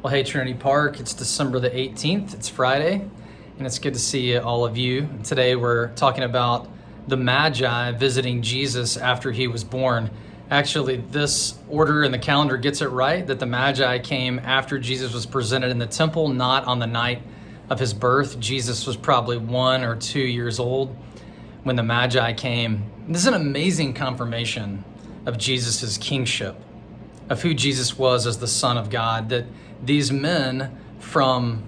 Well, hey, Trinity Park, it's December the 18th, it's Friday, and it's good to see all of you. Today we're talking about the Magi visiting Jesus after he was born. Actually, this order in the calendar gets it right, that the Magi came after Jesus was presented in the temple, not on the night of his birth. Jesus was probably 1 or 2 years old when the Magi came. This is an amazing confirmation of Jesus' kingship, of who Jesus was as the Son of God, that these men from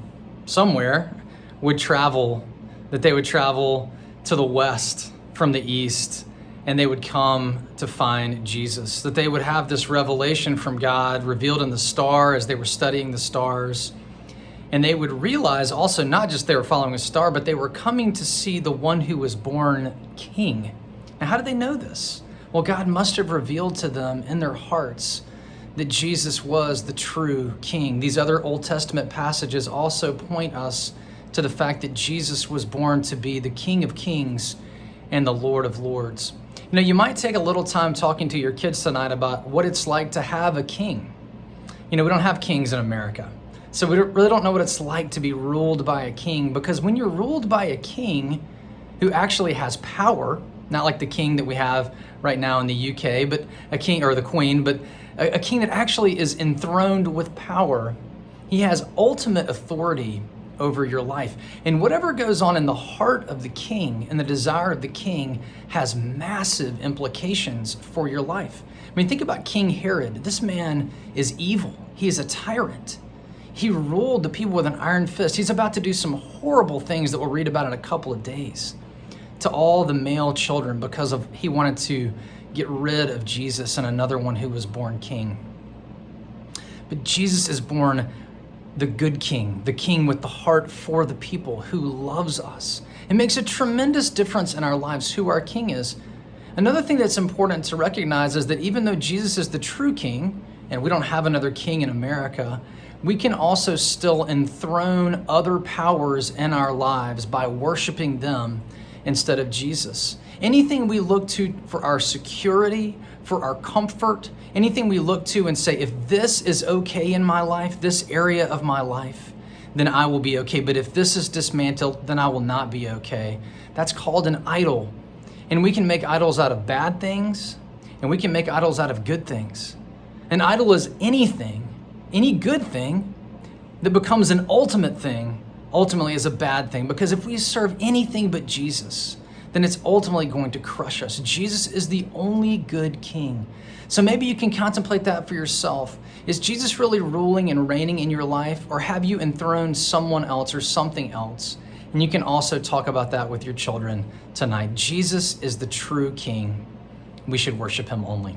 somewhere would travel, that they would travel to the west from the east, and they would come to find Jesus, that they would have this revelation from God revealed in the star as they were studying the stars. And they would realize also not just they were following a star, but they were coming to see the one who was born king. Now, how did they know this? Well, God must have revealed to them in their hearts that Jesus was the true king. These other Old Testament passages also point us to the fact that Jesus was born to be the King of Kings and the Lord of Lords. You know, you might take a little time talking to your kids tonight about what it's like to have a king. You know, we don't have kings in America, so we really don't know what it's like to be ruled by a king, because when you're ruled by a king who actually has power, not like the king that we have right now in the UK, but a king, or the queen, but a king that actually is enthroned with power. He has ultimate authority over your life. And whatever goes on in the heart of the king and the desire of the king has massive implications for your life. I mean, think about King Herod. This man is evil. He is a tyrant. He ruled the people with an iron fist. He's about to do some horrible things that we'll read about in a couple of days to all the male children because of he wanted to get rid of Jesus and another one who was born king. But Jesus is born the good king, the king with the heart for the people, who loves us. It makes a tremendous difference in our lives who our king is. Another thing that's important to recognize is that even though Jesus is the true king, and we don't have another king in America, we can also still enthrone other powers in our lives by worshiping them instead of Jesus. Anything we look to for our security, for our comfort, anything we look to and say, if this is okay in my life, this area of my life, then I will be okay. But if this is dismantled, then I will not be okay. That's called an idol. And we can make idols out of bad things, and we can make idols out of good things. An idol is anything, any good thing that becomes an ultimate thing, ultimately is a bad thing. Because if we serve anything but Jesus, then it's ultimately going to crush us. Jesus is the only good king. So maybe you can contemplate that for yourself. Is Jesus really ruling and reigning in your life, or have you enthroned someone else or something else? And you can also talk about that with your children tonight. Jesus is the true king. We should worship him only.